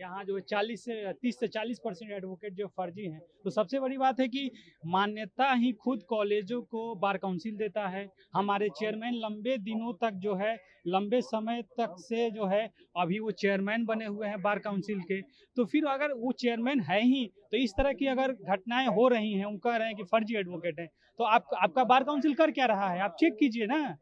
यहाँ जो 40 से 30 से 40% एडवोकेट जो फर्जी हैं। तो सबसे बड़ी बात है कि मान्यता ही खुद कॉलेजों को बार काउंसिल देता है। हमारे चेयरमैन लंबे दिनों तक जो है, लंबे समय तक से जो है अभी वो चेयरमैन बने हुए हैं बार काउंसिल के। तो फिर अगर वो चेयरमैन है ही, तो इस तरह की अगर घटनाएं हो रही हैं, वो कह रहे हैं कि फर्जी एडवोकेट हैं, तो आपका बार काउंसिल कर क्या रहा है? आप चेक कीजिए ना।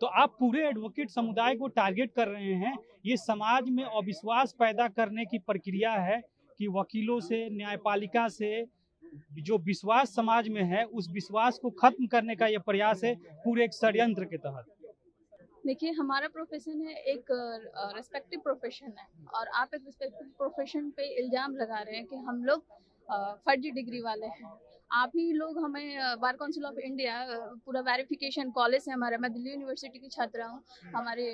तो आप पूरे एडवोकेट समुदाय को टारगेट कर रहे हैं। ये समाज में अविश्वास पैदा करने की प्रक्रिया है कि वकीलों से, न्यायपालिका से जो विश्वास समाज में है, उस विश्वास को खत्म करने का ये प्रयास है पूरे एक षड्यंत्र के तहत। देखिए, हमारा प्रोफेशन है एक रिस्पेक्टिव प्रोफेशन है और आप एक रिस्पेक्टिव प्रोफेशन पे इल्ज़ाम लगा रहे हैं कि हम लोग फर्जी डिग्री वाले हैं। आप ही लोग हमें बार काउंसिल ऑफ इंडिया पूरा वेरिफिकेशन कॉलेज से हमारा, मैं दिल्ली यूनिवर्सिटी की छात्रा हूँ, हमारे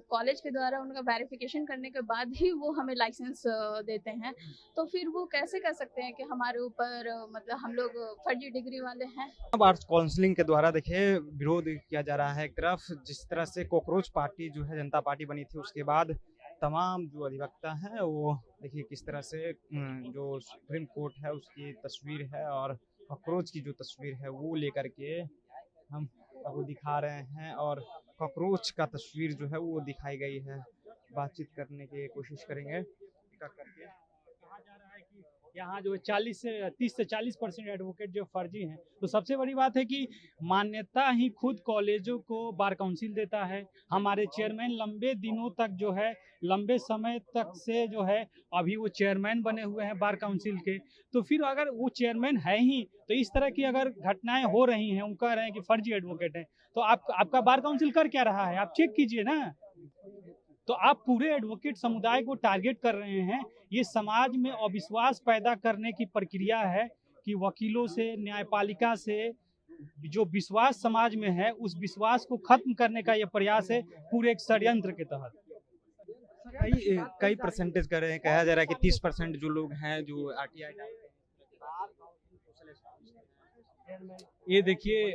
कॉलेज के द्वारा उनका वेरिफिकेशन करने के बाद ही वो हमें लाइसेंस देते हैं। तो फिर वो कैसे कह सकते हैं कि हमारे ऊपर मतलब हम लोग फर्जी डिग्री वाले हैं? बार काउंसलिंग के द्वारा देखिए विरोध किया जा रहा है। एक तरफ जिस तरह से कॉकरोच पार्टी जो है जनता पार्टी बनी थी, उसके बाद तमाम जो अधिवक्ता हैं वो देखिए किस तरह से जो सुप्रीम कोर्ट है उसकी तस्वीर है और कॉकरोच की जो तस्वीर है वो लेकर के हम आपको दिखा रहे हैं और कॉकरोच का तस्वीर जो है वो दिखाई गई है। बातचीत करने की कोशिश करेंगे करके। कहा जा रहा है कि यहाँ जो 30 से 40% एडवोकेट जो फर्जी हैं। तो सबसे बड़ी बात है कि मान्यता ही खुद कॉलेजों को बार काउंसिल देता है। हमारे चेयरमैन लंबे दिनों तक जो है, लंबे समय तक से जो है अभी वो चेयरमैन बने हुए हैं बार काउंसिल के। तो फिर अगर वो चेयरमैन है ही, तो इस तरह की अगर घटनाएं हो रही हैं, वो कह रहे हैं कि फर्जी एडवोकेट हैं, तो आपका बार काउंसिल कर क्या रहा है? आप चेक कीजिए ना। तो आप पूरे एडवोकेट समुदाय को टारगेट कर रहे हैं। ये समाज में अविश्वास पैदा करने की प्रक्रिया है कि वकीलों से, न्यायपालिका से जो विश्वास समाज में है, उस विश्वास को खत्म करने का ये प्रयास है पूरे एक षड्यंत्र के तहत। कई कई परसेंटेज कर रहे हैं, कहा जा रहा है कि 30% जो लोग हैं जो आरटीआई ये देखिए,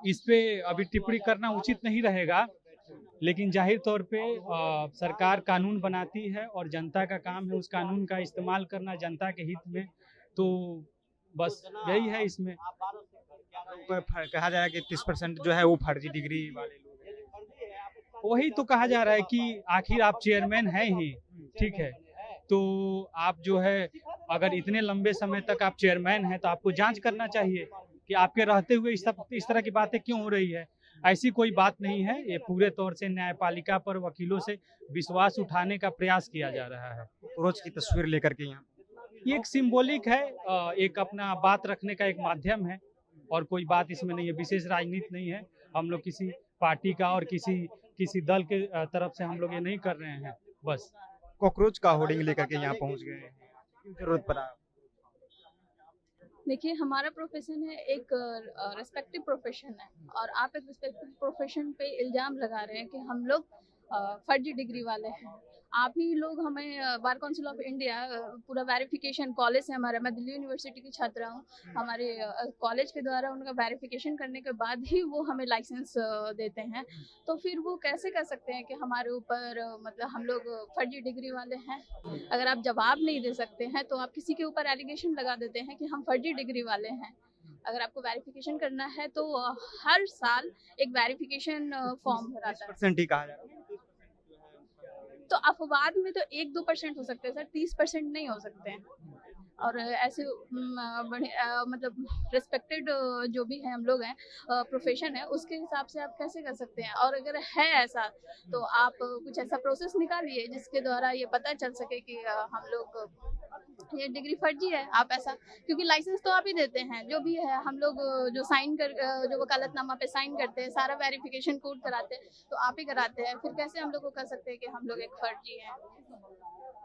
इस पे अभी टिप्पणी करना उचित नहीं रहेगा, लेकिन जाहिर तौर पे सरकार कानून बनाती है और जनता का काम है उस कानून का इस्तेमाल करना जनता के हित में। तो बस यही है इसमें। कहा जा रहा है कि 30% जो है वो फर्जी डिग्री वाले लोग हैं। वही तो कहा जा रहा है कि आखिर आप चेयरमैन हैं ही, ठीक है, तो आप जो है अगर इतने लंबे समय तक आप चेयरमैन हैं, तो आपको जांच करना चाहिए कि आपके रहते हुए इस तरह की बातें क्यों हो रही है। ऐसी कोई बात नहीं है। ये पूरे तौर से न्यायपालिका पर वकीलों से विश्वास उठाने का प्रयास किया जा रहा है। रोज की तस्वीर लेकर के यहाँ ये एक सिंबॉलिक है, एक अपना बात रखने का एक माध्यम है और कोई बात इसमें नहीं है, विशेष राजनीति नहीं है। हम लोग किसी पार्टी का और किसी दल के तरफ से हम लोग ये नहीं कर रहे हैं। बस कॉकरोच का होर्डिंग लेकर के यहाँ पहुँच गए हैं, क्यों जरूरत पड़ा? देखिए, हमारा प्रोफेशन है एक रिस्पेक्टिव प्रोफेशन है और आप एक रिस्पेक्टिव प्रोफेशन पे इल्ज़ाम लगा रहे हैं कि हम लोग फर्जी डिग्री वाले हैं। आप ही लोग हमें बार काउंसिल ऑफ इंडिया पूरा वेरिफिकेशन कॉलेज से हमारा, मैं दिल्ली यूनिवर्सिटी की छात्रा हूँ, हमारे कॉलेज के द्वारा उनका वेरिफिकेशन करने के बाद ही वो हमें लाइसेंस देते हैं। तो फिर वो कैसे कह सकते हैं कि हमारे ऊपर मतलब हम लोग फर्जी डिग्री वाले हैं? अगर आप जवाब नहीं दे सकते हैं तो आप किसी के ऊपर एलिगेशन लगा देते हैं कि हम फर्जी डिग्री वाले हैं। अगर आपको वेरिफिकेशन करना है तो हर साल एक वेरिफिकेशन फॉर्म भराता है। 30% ही कहा जा रहा है। तो अपवाद में तो 1-2% हो सकते हैं सर, 30% नहीं हो सकते हैं। और ऐसे मतलब रिस्पेक्टेड जो भी है हम लोग हैं, प्रोफेशन है, उसके हिसाब से आप कैसे कर सकते हैं? और अगर है ऐसा तो आप कुछ ऐसा प्रोसेस निकालिए जिसके द्वारा ये पता चल सके कि हम लोग ये डिग्री फर्जी है। आप ऐसा, क्योंकि लाइसेंस तो आप ही देते हैं, जो भी है हम लोग जो साइन कर जो वकालतनामा पे साइन करते हैं, सारा वेरिफिकेशन कोड कराते हैं, तो आप ही कराते हैं। फिर कैसे हम लोग को कह सकते हैं कि हम लोग एक फर्जी हैं?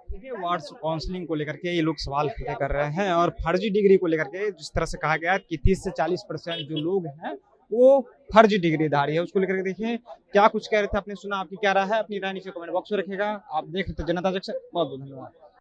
देखिए वार्ड काउंसलिंग को लेकर के ये लोग सवाल खड़े कर रहे हैं और फर्जी डिग्री को लेकर के जिस तरह से कहा गया है कि 30 से 40% जो लोग हैं वो फर्जी डिग्रीधारी है, उसको लेकर के देखिए क्या कुछ कह रहे थे, आपने सुना, आपकी क्या राय है, अपनी राय नीचे कमेंट बॉक्स में रखिएगा। आप देख रहे थे जनता जंक्शन। बहुत बहुत धन्यवाद।